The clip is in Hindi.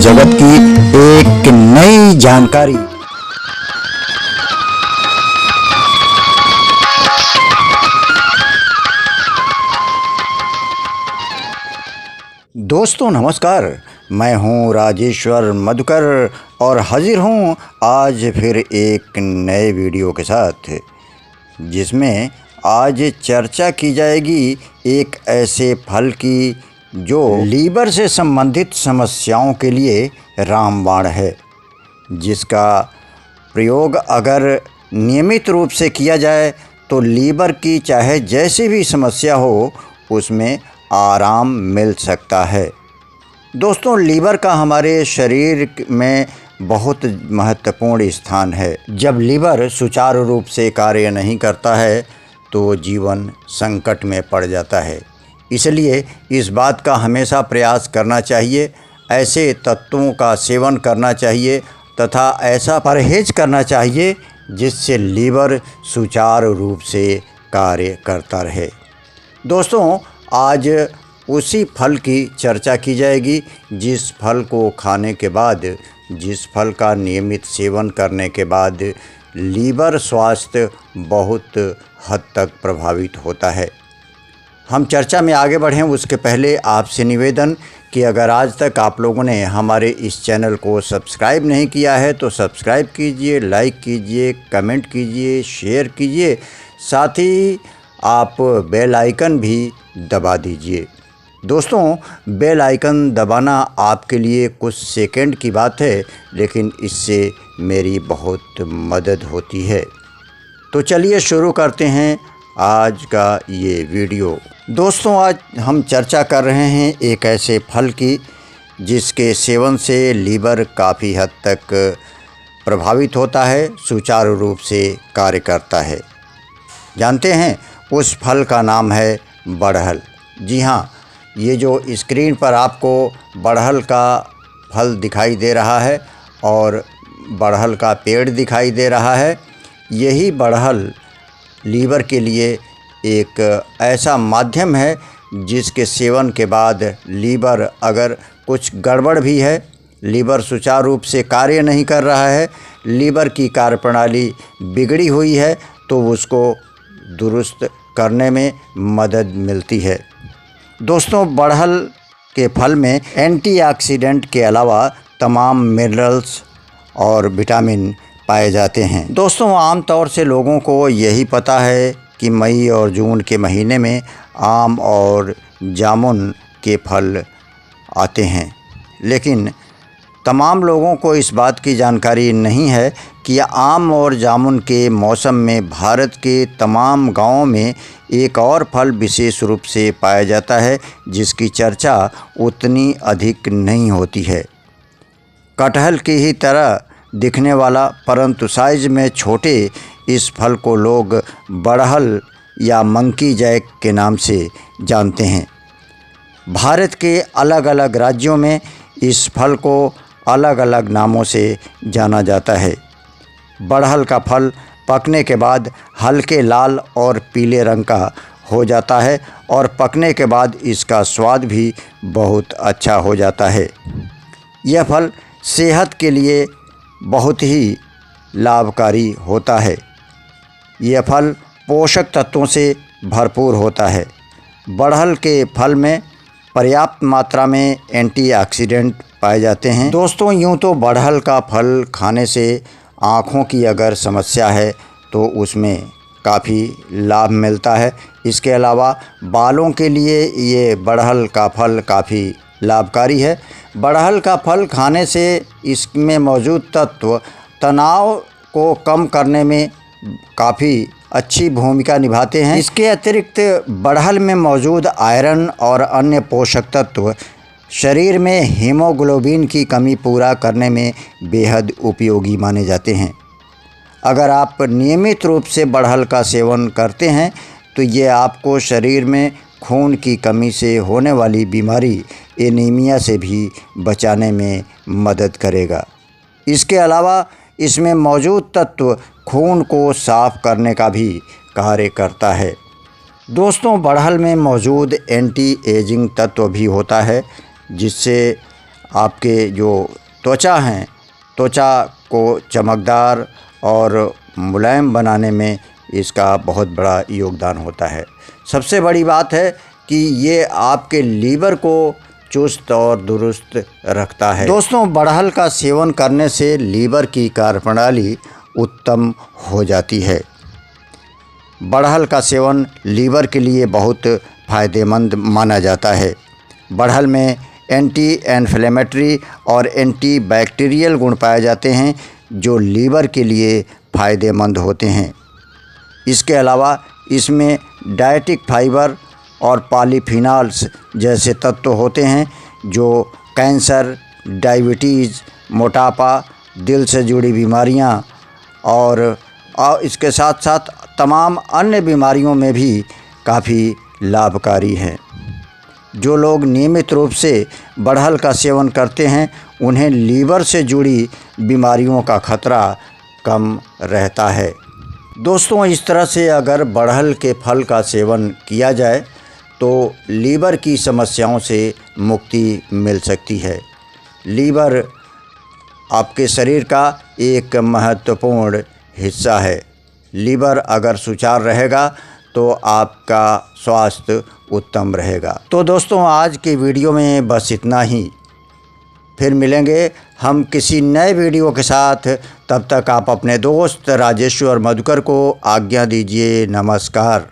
जगत की एक नई जानकारी। दोस्तों नमस्कार, मैं हूं राजेश्वर मधुकर और हाजिर हूं आज फिर एक नए वीडियो के साथ, जिसमें आज चर्चा की जाएगी एक ऐसे फल की जो लीवर से संबंधित समस्याओं के लिए रामबाण है, जिसका प्रयोग अगर नियमित रूप से किया जाए तो लीवर की चाहे जैसी भी समस्या हो उसमें आराम मिल सकता है। दोस्तों, लीवर का हमारे शरीर में बहुत महत्वपूर्ण स्थान है। जब लीवर सुचारू रूप से कार्य नहीं करता है तो जीवन संकट में पड़ जाता है। इसलिए इस बात का हमेशा प्रयास करना चाहिए, ऐसे तत्वों का सेवन करना चाहिए तथा ऐसा परहेज करना चाहिए जिससे लीवर सुचारू रूप से कार्य करता रहे। दोस्तों, आज उसी फल की चर्चा की जाएगी जिस फल को खाने के बाद, जिस फल का नियमित सेवन करने के बाद लीवर स्वास्थ्य बहुत हद तक प्रभावित होता है। हम चर्चा में आगे बढ़ें उसके पहले आपसे निवेदन कि अगर आज तक आप लोगों ने हमारे इस चैनल को सब्सक्राइब नहीं किया है तो सब्सक्राइब कीजिए, लाइक कीजिए, कमेंट कीजिए, शेयर कीजिए, साथ ही आप बेल आइकन भी दबा दीजिए। दोस्तों, बेल आइकन दबाना आपके लिए कुछ सेकंड की बात है, लेकिन इससे मेरी बहुत मदद होती है। तो चलिए शुरू करते हैं आज का ये वीडियो। दोस्तों, आज हम चर्चा कर रहे हैं एक ऐसे फल की जिसके सेवन से लीवर काफ़ी हद तक प्रभावित होता है, सुचारू रूप से कार्य करता है। जानते हैं, उस फल का नाम है बड़हल। जी हाँ, ये जो स्क्रीन पर आपको बड़हल का फल दिखाई दे रहा है और बड़हल का पेड़ दिखाई दे रहा है, यही बड़हल लीवर के लिए एक ऐसा माध्यम है जिसके सेवन के बाद लीवर अगर कुछ गड़बड़ भी है, लीवर सुचारू रूप से कार्य नहीं कर रहा है, लीवर की कार्यप्रणाली बिगड़ी हुई है, तो उसको दुरुस्त करने में मदद मिलती है। दोस्तों, बड़हल के फल में एंटीऑक्सीडेंट के अलावा तमाम मिनरल्स और विटामिन पाए जाते हैं। दोस्तों, आमतौर से लोगों को यही पता है कि मई और जून के महीने में आम और जामुन के फल आते हैं, लेकिन तमाम लोगों को इस बात की जानकारी नहीं है कि आम और जामुन के मौसम में भारत के तमाम गांवों में एक और फल विशेष रूप से पाया जाता है जिसकी चर्चा उतनी अधिक नहीं होती है। कटहल की ही तरह दिखने वाला परंतु साइज में छोटे इस फल को लोग बड़हल या मंकी जैक के नाम से जानते हैं। भारत के अलग अलग राज्यों में इस फल को अलग अलग नामों से जाना जाता है। बड़हल का फल पकने के बाद हल्के लाल और पीले रंग का हो जाता है और पकने के बाद इसका स्वाद भी बहुत अच्छा हो जाता है। यह फल सेहत के लिए बहुत ही लाभकारी होता है। यह फल पोषक तत्वों से भरपूर होता है। बड़हल के फल में पर्याप्त मात्रा में एंटीऑक्सीडेंट पाए जाते हैं। दोस्तों, यूँ तो बड़हल का फल खाने से आँखों की अगर समस्या है तो उसमें काफ़ी लाभ मिलता है। इसके अलावा बालों के लिए ये बड़हल का फल काफ़ी लाभकारी है। बड़हल का फल खाने से इसमें मौजूद तत्व तनाव को कम करने में काफ़ी अच्छी भूमिका निभाते हैं। इसके अतिरिक्त बड़हल में मौजूद आयरन और अन्य पोषक तत्व शरीर में हीमोग्लोबिन की कमी पूरा करने में बेहद उपयोगी माने जाते हैं। अगर आप नियमित रूप से बड़हल का सेवन करते हैं तो ये आपको शरीर में खून की कमी से होने वाली बीमारी एनीमिया से भी बचाने में मदद करेगा। इसके अलावा इसमें मौजूद तत्व खून को साफ करने का भी कार्य करता है। दोस्तों, बड़हल में मौजूद एंटी एजिंग तत्व भी होता है जिससे आपके जो त्वचा हैं, त्वचा को चमकदार और मुलायम बनाने में इसका बहुत बड़ा योगदान होता है। सबसे बड़ी बात है कि ये आपके लीवर को चुस्त और दुरुस्त रखता है। दोस्तों, बढ़हल का सेवन करने से लीवर की कार्यप्रणाली उत्तम हो जाती है। बढ़हल का सेवन लीवर के लिए बहुत फ़ायदेमंद माना जाता है। बढ़हल में एंटी इन्फ्लेमेटरी और एंटी बैक्टीरियल गुण पाए जाते हैं जो लीवर के लिए फ़ायदेमंद होते हैं। इसके अलावा इसमें डायटिक फाइबर और पॉलीफिनॉल्स जैसे तत्व होते हैं जो कैंसर, डायबिटीज़, मोटापा, दिल से जुड़ी बीमारियां और इसके साथ साथ तमाम अन्य बीमारियों में भी काफ़ी लाभकारी हैं। जो लोग नियमित रूप से बढ़हल का सेवन करते हैं उन्हें लीवर से जुड़ी बीमारियों का खतरा कम रहता है। दोस्तों, इस तरह से अगर बढ़हल के फल का सेवन किया जाए तो लीवर की समस्याओं से मुक्ति मिल सकती है। लीवर आपके शरीर का एक महत्वपूर्ण हिस्सा है। लीवर अगर सुचारू रहेगा तो आपका स्वास्थ्य उत्तम रहेगा। तो दोस्तों, आज के वीडियो में बस इतना ही। फिर मिलेंगे हम किसी नए वीडियो के साथ। तब तक आप अपने दोस्त राजेश्वर मधुकर को आज्ञा दीजिए। नमस्कार।